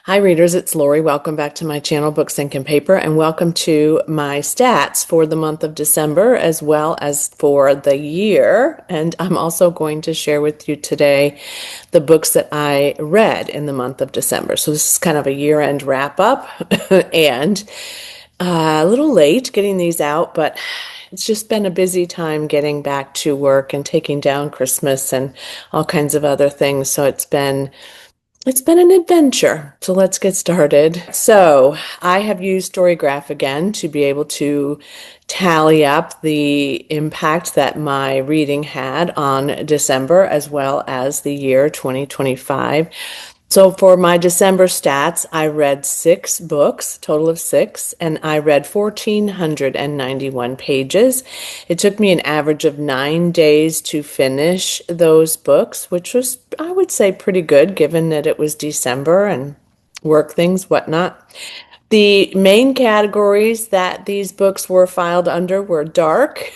Hi, readers. It's Lori. Welcome back to my channel, Books, Ink, and Paper, and welcome to my stats for the month of December as well as for the year. And I'm also going to share with you today the books that I read in the month of December. So this is kind of a year-end wrap-up and a little late getting these out, but it's just been a busy time getting back to work and taking down Christmas and all kinds of other things. So it's been an adventure, so let's get started. So I have used Storygraph again to be able to tally up the impact that my reading had on December as well as the year 2025. So for my December stats, I read 6 books, total of 6, and I read 1,491 pages. It took me an average of 9 days to finish those books, which was, I would say, pretty good given that it was December and work things, whatnot. The main categories that these books were filed under were dark,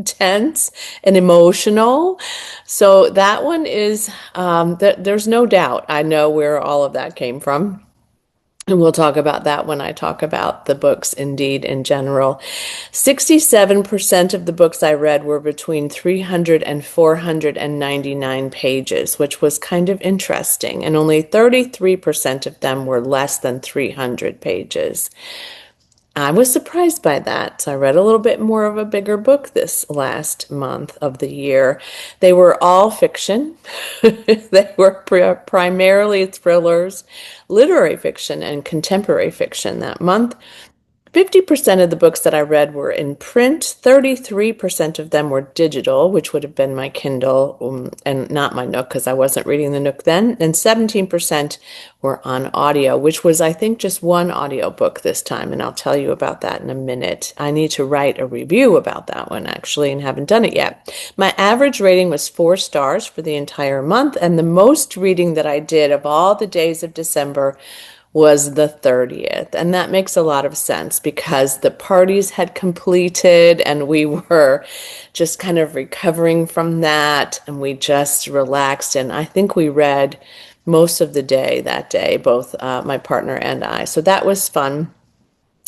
tense, and emotional. So that one is, there's no doubt I know where all of that came from. And we'll talk about that when I talk about the books indeed in general. 67% of the books I read were between 300 and 499 pages, which was kind of interesting. And only 33% of them were less than 300 pages. I was surprised by that. So I read a little bit more of a bigger book this last month of the year. They were all fiction. They were primarily thrillers, literary fiction, and contemporary fiction that month. 50% of the books that I read were in print, 33% of them were digital, which would have been my Kindle and not my Nook because I wasn't reading the Nook then, and 17% were on audio, which was, I think, just one audio book this time, and I'll tell you about that in a minute. I need to write a review about that one, actually, and haven't done it yet. My average rating was 4 stars for the entire month, and the most reading that I did of all the days of December was the 30th. And that makes a lot of sense because the parties had completed and we were just kind of recovering from that and we just relaxed. And I think we read most of the day that day, both my partner and I. So that was fun.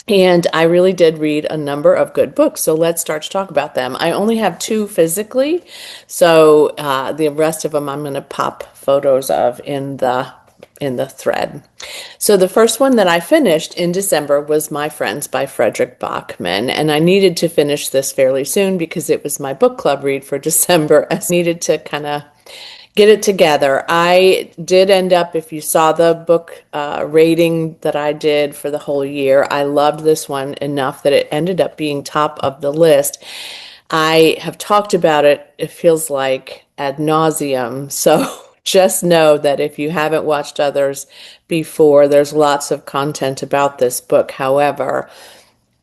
And I really did read a number of good books. So let's start to talk about them. I only have 2 physically. So the rest of them I'm going to pop photos of in the thread. So the first one that I finished in December was My Friends by Frederick Bachman, and I needed to finish this fairly soon because it was my book club read for December. I needed to kind of get it together. I did end up, if you saw the book rating that I did for the whole year, I loved this one enough that it ended up being top of the list. I have talked about it, it feels like ad nauseum, so just know that if you haven't watched others before, there's lots of content about this book. However,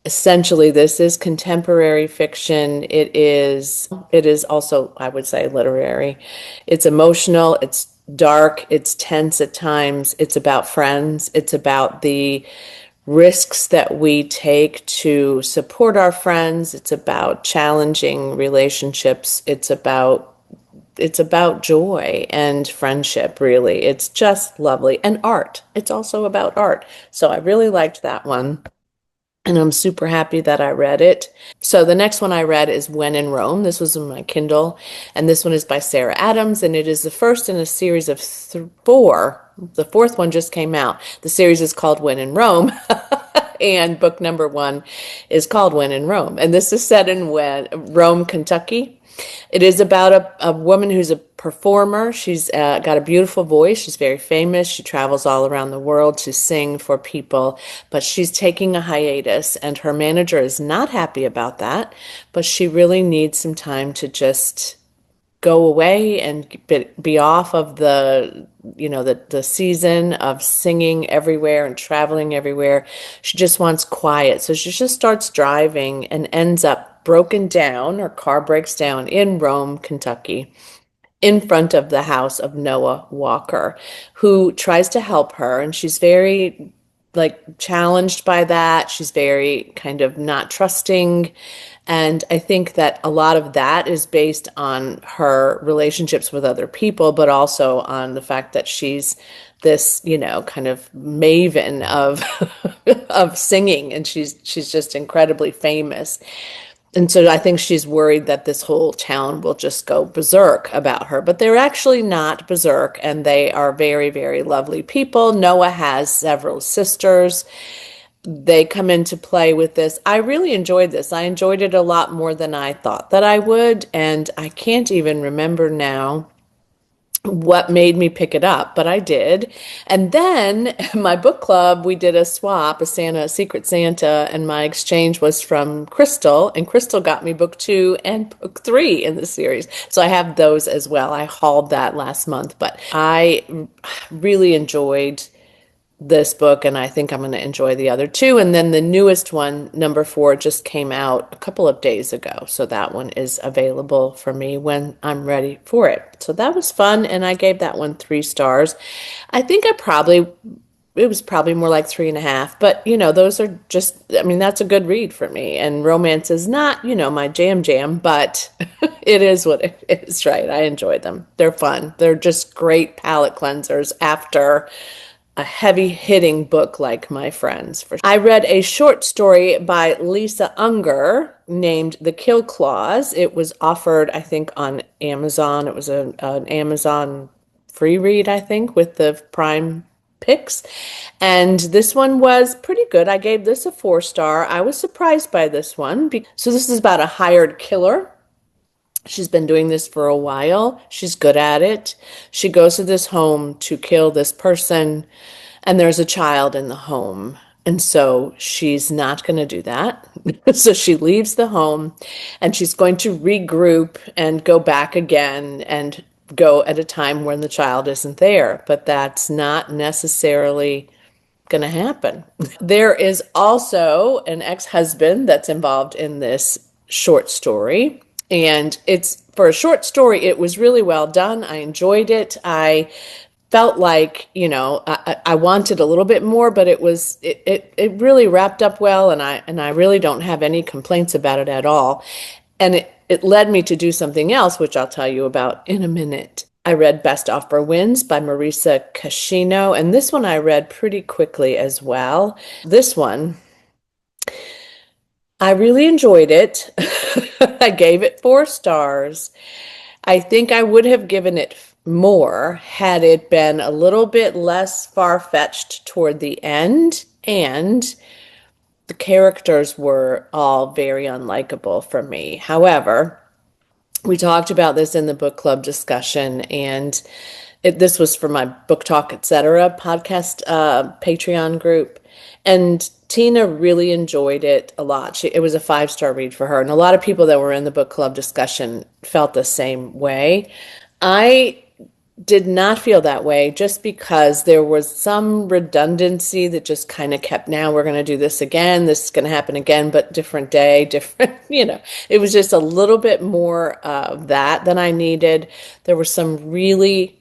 essentially this is contemporary fiction. It is also, I would say, literary. It's emotional, it's dark, it's tense at times. It's about friends. It's about the risks that we take to support our friends. It's about challenging relationships. It's about joy and friendship, really. It's just lovely. And art. It's also about art. So I really liked that one. And I'm super happy that I read it. So the next one I read is When in Rome. This was in my Kindle. And this one is by Sarah Adams. And it is the first in a series of 4. The 4th one just came out. The series is called When in Rome. And book number 1 is called When in Rome. And this is set in Rome, Kentucky. It is about a woman who's a performer. She's got a beautiful voice. She's very famous. She travels all around the world to sing for people, but she's taking a hiatus, and her manager is not happy about that, but she really needs some time to just go away and be off of the season of singing everywhere and traveling everywhere. She just wants quiet. So she just starts driving and ends up broken down. Her car breaks down in Rome, Kentucky, in front of the house of Noah Walker, who tries to help her. And she's very challenged by that. She's very kind of not trusting And I think that a lot of that is based on her relationships with other people, but also on the fact that she's this, kind of maven of of singing, and she's just incredibly famous. And so I think she's worried that this whole town will just go berserk about her, but they're actually not berserk, and they are very, very lovely people. Noah has several sisters. They come into play with this. I really enjoyed this. I enjoyed it a lot more than I thought that I would, and I can't even remember now what made me pick it up, but I did. And then my book club, we did a swap, a Secret Santa, and my exchange was from Crystal, and Crystal got me book 2 and book 3 in the series. So I have those as well. I hauled that last month, but I really enjoyed this book, and I think I'm going to enjoy the other two. And then the newest one, number 4, just came out a couple of days ago. So that one is available for me when I'm ready for it. So that was fun, and I gave that one 3 stars. I think it was probably more like 3.5, but those are just, I mean, that's a good read for me. And romance is not, my jam, but it is what it is, right? I enjoy them. They're fun. They're just great palate cleansers after a heavy hitting book like My Friends. I read a short story by Lisa Unger named The Kill Clause. It was offered, I think, on Amazon. It was an Amazon free read, I think, with the Prime picks. And this one was pretty good. I gave this a 4 star. I was surprised by this one. So this is about a hired killer. She's been doing this for a while. She's good at it. She goes to this home to kill this person, and there's a child in the home. And so she's not going to do that. So she leaves the home, and she's going to regroup and go back again and go at a time when the child isn't there. But that's not necessarily going to happen. There is also an ex-husband that's involved in this short story. And it's for a short story, it was really well done. I enjoyed it. I felt like, I wanted a little bit more, but it really wrapped up well, and I really don't have any complaints about it at all. And it led me to do something else, which I'll tell you about in a minute. I read Best Offer Wins by Marisa Cascino, and this one I read pretty quickly as well. This one, I really enjoyed it. I gave it 4 stars. I think I would have given it more had it been a little bit less far-fetched toward the end, and the characters were all very unlikable for me. However, we talked about this in the book club discussion, and this was for my Book Talk, etc. podcast Patreon group. And Tina really enjoyed it a lot. It was a 5-star read for her. And a lot of people that were in the book club discussion felt the same way. I did not feel that way, just because there was some redundancy that just kind of kept, now we're going to do this again, this is going to happen again, but different day, different, it was just a little bit more of that than I needed. There were some really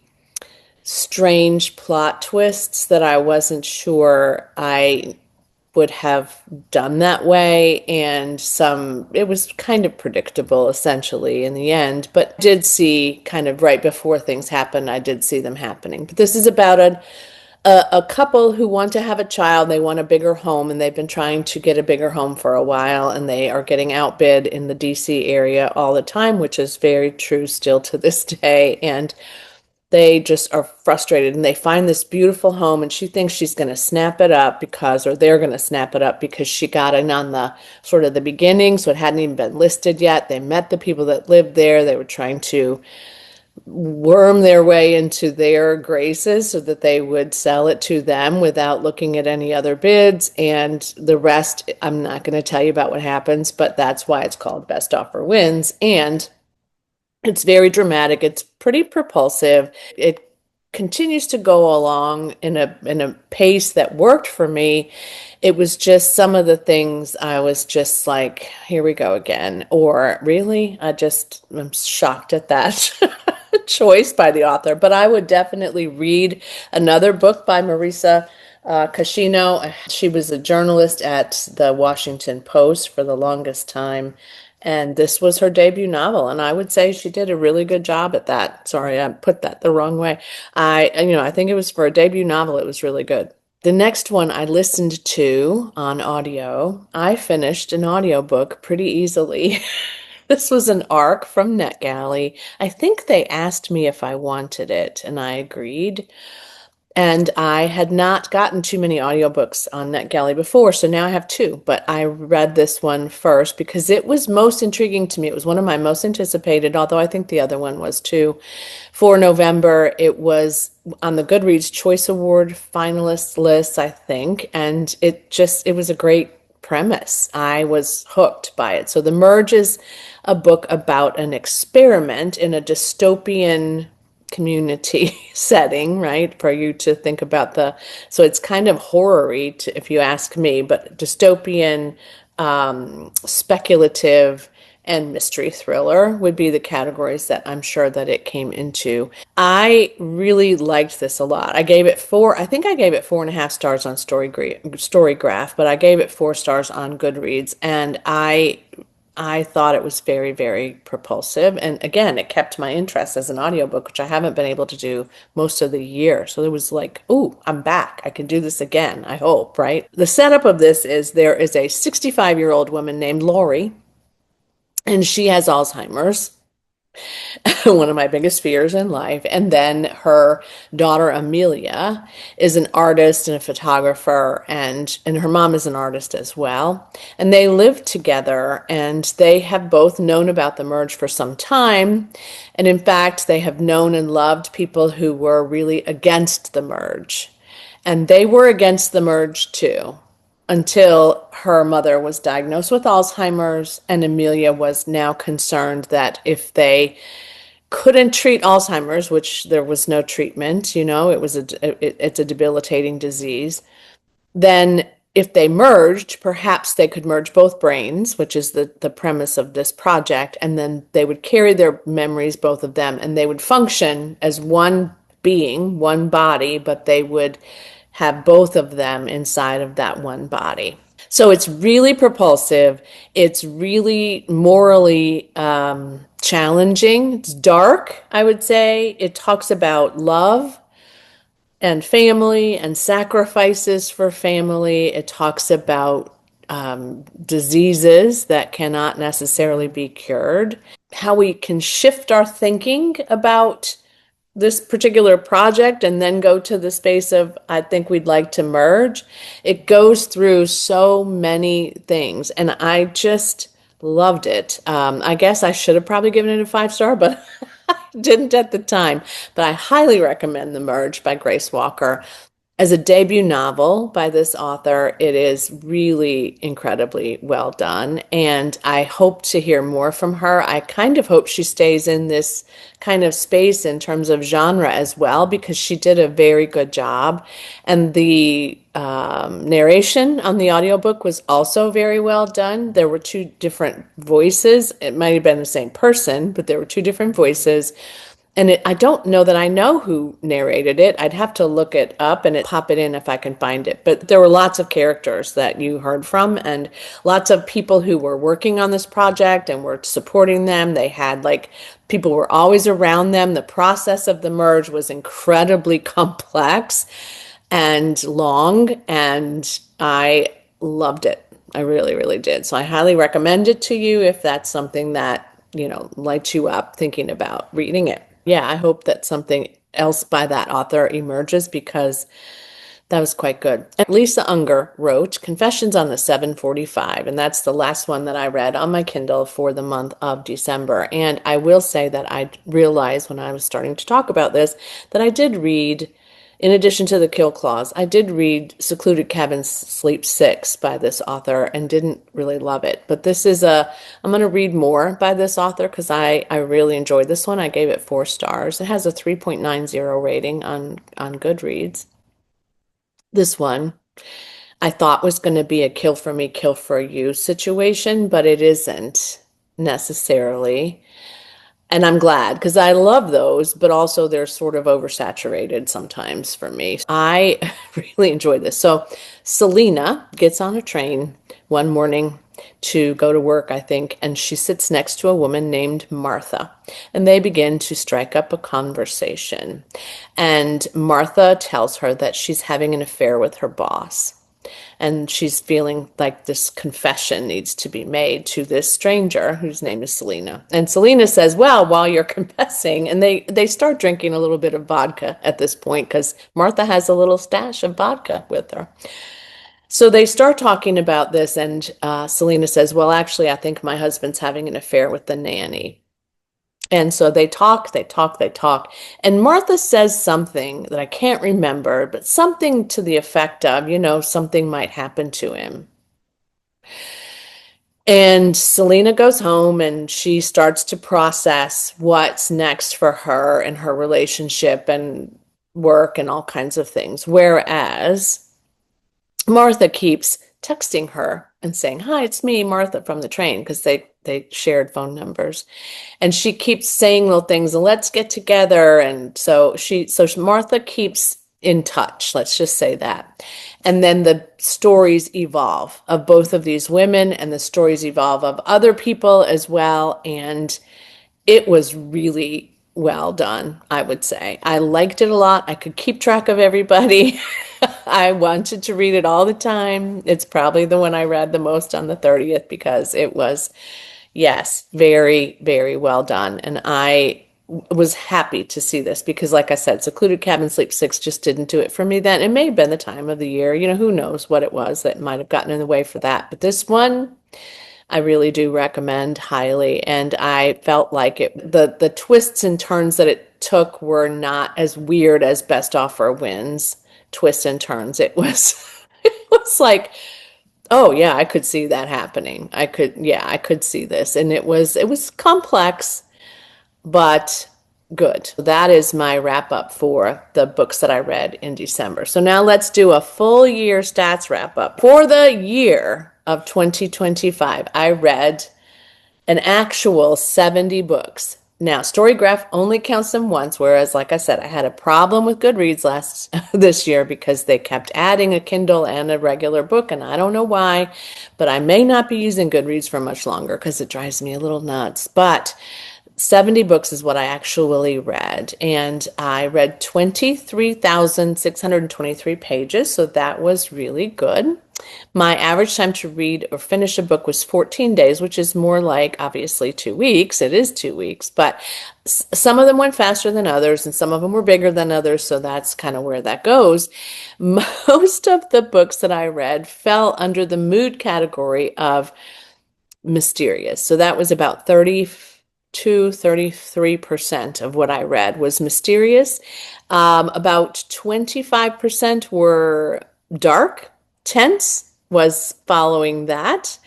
strange plot twists that I wasn't sure I would have done that way, and it was kind of predictable essentially in the end, but did see kind of right before things happened, I did see them happening. But this is about a couple who want to have a child. They want a bigger home, and they've been trying to get a bigger home for a while, and they are getting outbid in the DC area all the time, which is very true still to this day. And they just are frustrated, and they find this beautiful home, and she thinks she's going to snap it up or they're going to snap it up because she got in on the sort of the beginning. So it hadn't even been listed yet. They met the people that lived there. They were trying to worm their way into their graces so that they would sell it to them without looking at any other bids. And the rest, I'm not going to tell you about what happens, but that's why it's called Best Offer Wins. And it's very dramatic. It's pretty propulsive. It continues to go along in a pace that worked for me. It was just some of the things I was just like, here we go again. Or really, I'm shocked at that choice by the author. But I would definitely read another book by Marisa Cascino. She was a journalist at the Washington Post for the longest time. And this was her debut novel, and I would say she did a really good job at that. Sorry, I put that the wrong way. I think it was for a debut novel, it was really good. The next one I listened to on audio. I finished an audiobook pretty easily. This was an ARC from NetGalley. I think they asked me if I wanted it, and I agreed. And I had not gotten too many audiobooks on NetGalley before, so now I have two. But I read this one first because it was most intriguing to me. It was one of my most anticipated, although I think the other one was too. For November, it was on the Goodreads Choice Award finalist list, I think, and it was a great premise. I was hooked by it. So The Merge is a book about an experiment in a dystopian community setting, right? For you to think about so it's kind of horror-y, if you ask me, but dystopian, speculative, and mystery thriller would be the categories that I'm sure that it came into. I really liked this a lot. I think I gave it 4.5 stars on Storygraph, but I gave it 4 stars on Goodreads, and I thought it was very, very propulsive. And again, it kept my interest as an audiobook, which I haven't been able to do most of the year. So it was like, ooh, I'm back. I can do this again, I hope, right? The setup of this is there is a 65-year-old woman named Lori, and she has Alzheimer's. One of my biggest fears in life. And then her daughter Amelia is an artist and a photographer, and her mom is an artist as well. And they live together, and they have both known about the merge for some time. And in fact, they have known and loved people who were really against the merge. And they were against the merge too, until her mother was diagnosed with Alzheimer's, and Amelia was now concerned that if they couldn't treat Alzheimer's, which there was no treatment, it's a debilitating disease, then if they merged, perhaps they could merge both brains, which is the premise of this project, and then they would carry their memories, both of them, and they would function as one being, one body, but they would have both of them inside of that one body. So it's really propulsive. It's really morally challenging. It's dark, I would say. It talks about love and family and sacrifices for family. It talks about diseases that cannot necessarily be cured, how we can shift our thinking about this particular project and then go to the space of, I think we'd like to merge. It goes through so many things, and I just loved it. I guess I should have probably given it a 5 star, but I didn't at the time. But I highly recommend The Merge by Grace Walker. As a debut novel by this author, it is really incredibly well done, and I hope to hear more from her. I kind of hope she stays in this kind of space in terms of genre as well, because she did a very good job. And the narration on the audiobook was also very well done. There were two different voices. It might have been the same person, but there were two different voices. And I don't know that I know who narrated it. I'd have to look it up and pop it in if I can find it. But there were lots of characters that you heard from, and lots of people who were working on this project and were supporting them. They had people were always around them. The process of the merge was incredibly complex and long, and I loved it. I really, really did. So I highly recommend it to you if that's something that, lights you up thinking about reading it. Yeah, I hope that something else by that author emerges, because that was quite good. And Lisa Unger wrote Confessions on the 745, and that's the last one that I read on my Kindle for the month of December. And I will say that I realized when I was starting to talk about this that I did read, in addition to The Kill Clause, I did read Secluded Cabin Sleep 6 by this author and didn't really love it. But I'm going to read more by this author because I really enjoyed this one. I gave it 4 stars. It has a 3.90 rating on Goodreads. This one I thought was going to be a kill for me, kill for you situation, but it isn't necessarily. And I'm glad, because I love those, but also they're sort of oversaturated sometimes for me. I really enjoyed this. So Selena gets on a train one morning to go to work, I think, and she sits next to a woman named Martha, and they begin to strike up a conversation. And Martha tells her that she's having an affair with her boss. And she's feeling like this confession needs to be made to this stranger whose name is Selena. And Selena says, well, while you're confessing, and they start drinking a little bit of vodka at this point because Martha has a little stash of vodka with her. So they start talking about this, and Selena says, well, actually, I think my husband's having an affair with the nanny. And so they talk, they talk, they talk. And Martha says something that I can't remember, but something to the effect of, something might happen to him. And Selena goes home and she starts to process what's next for her and her relationship and work and all kinds of things. Whereas Martha keeps texting her and saying, hi, it's me, Martha, from the train, because they shared phone numbers. And she keeps saying little things, and let's get together. And so Martha keeps in touch, let's just say that. And then the stories evolve of both of these women, and the stories evolve of other people as well. And it was really well done, I would say. I liked it a lot. I could keep track of everybody. I wanted to read it all the time. It's probably the one I read the most on the 30th because it was, yes, very, very well done. And I was happy to see this because, like I said, Secluded Cabin Sleep 6 just didn't do it for me then. It may have been the time of the year. Who knows what it was that might have gotten in the way for that. But this one, I really do recommend highly. And I felt like the twists and turns that it took were not as weird as Best Offer Wins twists and turns. It was it was like, oh yeah, I could see that happening. I could see this. And it was complex, but good. That is my wrap up for the books that I read in December. So now let's do a full year stats wrap up. For the year of 2025, I read an actual 70 books. Now, Storygraph only counts them once, whereas, like I said, I had a problem with Goodreads this year because they kept adding a Kindle and a regular book, and I don't know why, but I may not be using Goodreads for much longer because it drives me a little nuts. But 70 books is what I actually read, and I read 23,623 pages, so that was really good. My average time to read or finish a book was 14 days, which is more like obviously 2 weeks. It is 2 weeks, but some of them went faster than others, and some of them were bigger than others, so that's kind of where that goes. Most of the books that I read fell under the mood category of mysterious, so that was about 33% of what I read was mysterious. About 25% were dark. Tense was following that,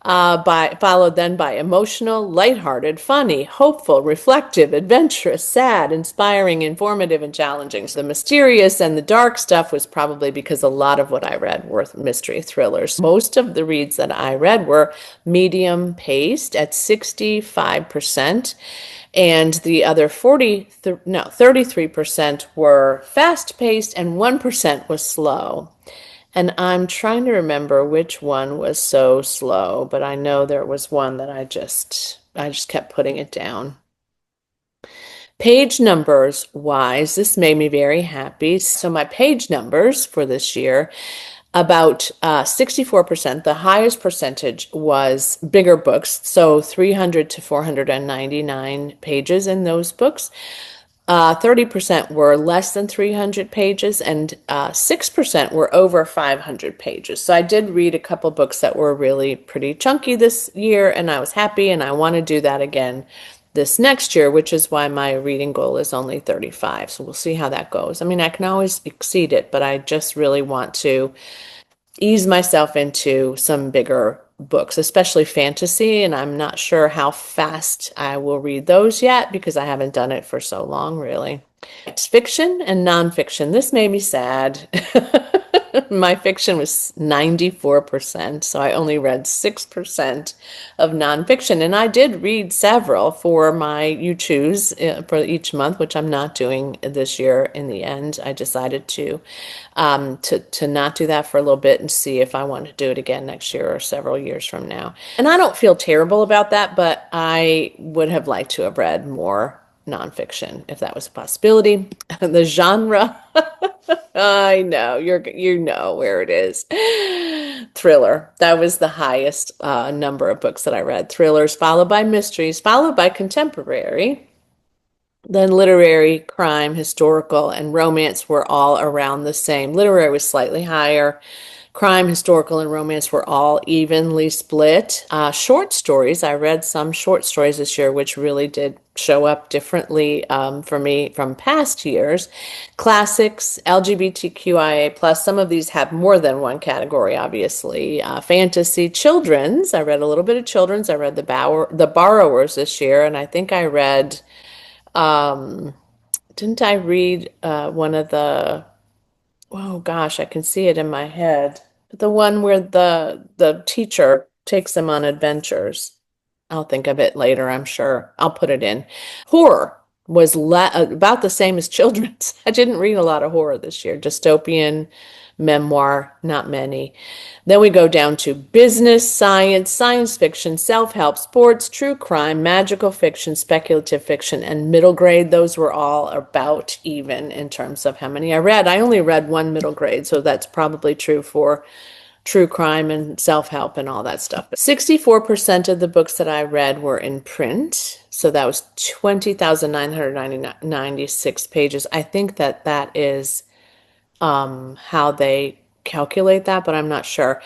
followed then by emotional, lighthearted, funny, hopeful, reflective, adventurous, sad, inspiring, informative, and challenging. So the mysterious and the dark stuff was probably because a lot of what I read were mystery thrillers. Most of the reads that I read were medium paced at 65%. And the other 33% were fast paced and 1% was slow. And I'm trying to remember which one was so slow, but I know there was one that I just kept putting it down. Page numbers wise, this made me very happy. So my page numbers for this year, about 64%, the highest percentage was bigger books, so 300 to 499 pages in those books. 30% were less than 300 pages, and 6% were over 500 pages. So I did read a couple books that were really pretty chunky this year, and I was happy, and I want to do that again this next year, which is why my reading goal is only 35. So we'll see how that goes. I mean, I can always exceed it, but I just really want to ease myself into some bigger books, especially fantasy, and I'm not sure how fast I will read those yet because I haven't done it for so long, really. It's fiction and nonfiction. This made me sad. My fiction was 94%, so I only read 6% of nonfiction. And I did read several for my You Choose for each month, which I'm not doing this year in the end. I decided to not do that for a little bit and see if I want to do it again next year or several years from now. And I don't feel terrible about that, but I would have liked to have read more nonfiction if that was a possibility. The genre, I know you know where it is. Thriller. That was the highest number of books that I read. Thrillers, followed by mysteries, followed by contemporary. Then literary, crime, historical, and romance were all around the same. Literary was slightly higher. Crime, historical, and romance were all evenly split. Short stories, I read some short stories this year, which really did show up differently for me from past years. Classics, LGBTQIA plus. Some of these have more than one category, obviously. Fantasy, children's. I read a little bit of children's. I read the Borrowers this year, and I think I read. Didn't I read one of the? Oh gosh, I can see it in my head. The one where the teacher takes them on adventures. I'll think of it later, I'm sure. I'll put it in. Horror was about the same as children's. I didn't read a lot of horror this year. Dystopian, memoir, not many. Then we go down to business, science, science fiction, self-help, sports, true crime, magical fiction, speculative fiction, and middle grade. Those were all about even in terms of how many I read. I only read one middle grade, so that's probably true for true crime and self-help and all that stuff. 64% of the books that I read were in print. So that was 20,996 pages. I think that is how they calculate that, but I'm not sure.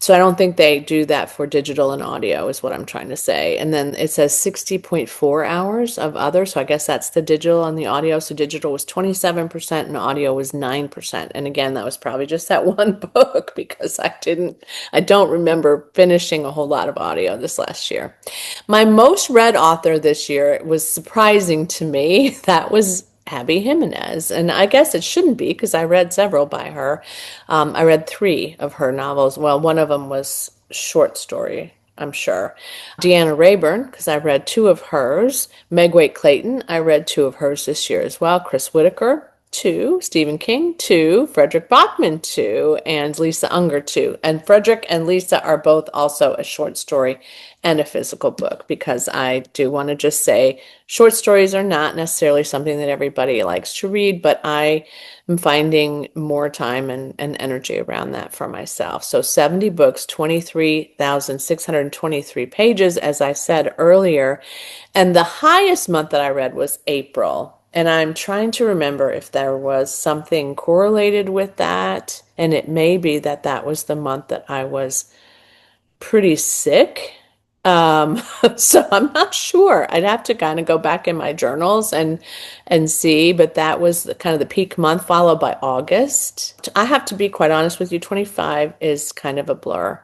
So I don't think they do that for digital and audio is what I'm trying to say. And then it says 60.4 hours of other. So I guess that's the digital and the audio. So digital was 27% and audio was 9%. And again, that was probably just that one book because I don't remember finishing a whole lot of audio this last year. My most read author this year, it was surprising to me. That was Abby Jimenez. And I guess it shouldn't be because I read several by her. I read 3 of her novels. Well, one of them was short story, I'm sure. Deanna Rayburn, because I read 2 of hers. Meg Waite Clayton, I read 2 of hers this year as well. Chris Whitaker, 2. Stephen King, 2. Frederick Bachman, 2. And Lisa Unger, 2. And Frederick and Lisa are both also a short story and a physical book because I do want to just say short stories are not necessarily something that everybody likes to read, but I am finding more time and energy around that for myself. So 70 books, 23,623 pages, as I said earlier. And the highest month that I read was April. And I'm trying to remember if there was something correlated with that. And it may be that that was the month that I was pretty sick. So I'm not sure. I'd have to kind of go back in my journals and see, but that was kind of the peak month, followed by August. I have to be quite honest with you, 25 is kind of a blur.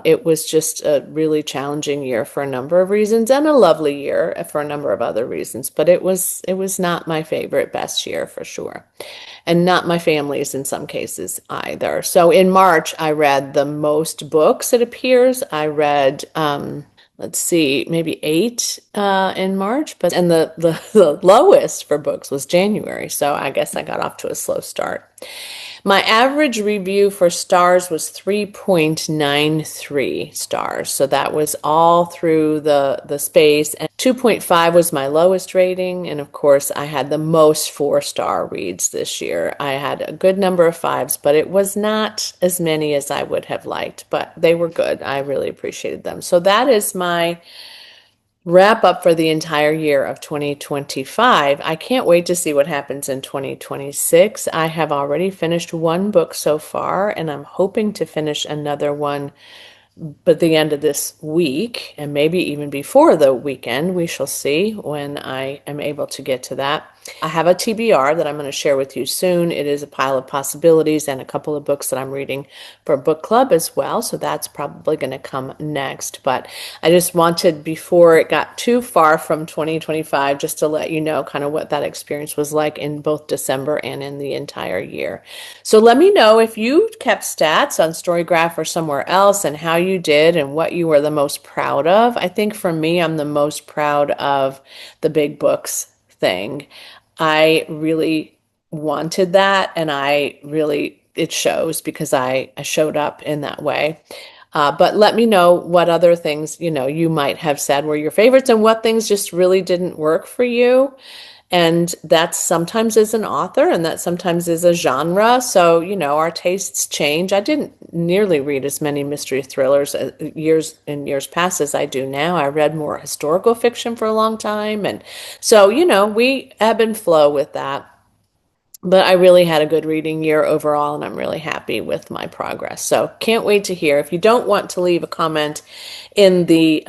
It was just a really challenging year for a number of reasons and a lovely year for a number of other reasons, but it was not my favorite best year for sure. And not my family's in some cases either. So in March, I read the most books, it appears. I read, let's see, maybe 8 in March, and the lowest for books was January. So I guess I got off to a slow start. My average review for stars was 3.93 stars. So that was all through the space. And 2.5 was my lowest rating. And of course, I had the most 4-star reads this year. I had a good number of 5s, but it was not as many as I would have liked. But they were good. I really appreciated them. So that is my wrap up for the entire year of 2025. I can't wait to see what happens in 2026. I have already finished 1 book so far, and I'm hoping to finish another one by the end of this week, and maybe even before the weekend. We shall see when I am able to get to that. I have a TBR that I'm going to share with you soon. It is a pile of possibilities and a couple of books that I'm reading for book club as well. So that's probably going to come next. But I just wanted, before it got too far from 2025, just to let you know kind of what that experience was like in both December and in the entire year. So let me know if you kept stats on Storygraph or somewhere else and how you did and what you were the most proud of. I think for me, I'm the most proud of the big books thing. I really wanted that, and it shows because I showed up in that way. But let me know what other things, you might have said were your favorites and what things just really didn't work for you. And that sometimes is an author and that sometimes is a genre. So, our tastes change. I didn't nearly read as many mystery thrillers years past as I do now. I read more historical fiction for a long time. And so, we ebb and flow with that. But I really had a good reading year overall, and I'm really happy with my progress. So can't wait to hear. If you don't want to leave a comment in the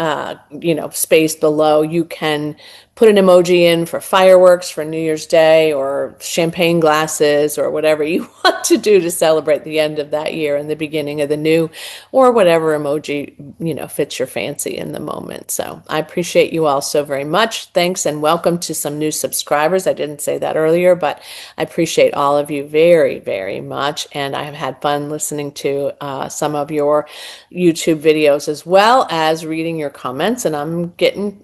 space below, you can put an emoji in for fireworks for New Year's Day or champagne glasses or whatever you want to do to celebrate the end of that year and the beginning of the new, or whatever emoji, fits your fancy in the moment. So I appreciate you all so very much. Thanks and welcome to some new subscribers. I didn't say that earlier, but I appreciate all of you very, very much. And I have had fun listening to some of your YouTube videos as well as reading your comments. And I'm getting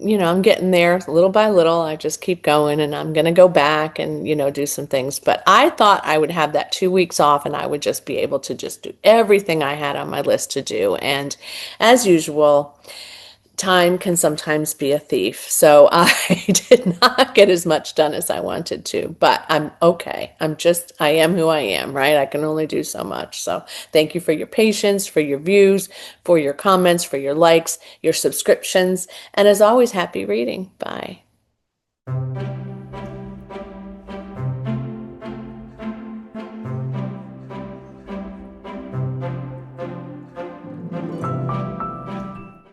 there little by little. I just keep going, and I'm going to go back and, do some things. But I thought I would have that 2 weeks off and I would just be able to just do everything I had on my list to do. And as usual, time can sometimes be a thief. So I did not get as much done as I wanted to, but I'm okay. I am who I am, right? I can only do so much. So thank you for your patience, for your views, for your comments, for your likes, your subscriptions, and as always, happy reading. Bye.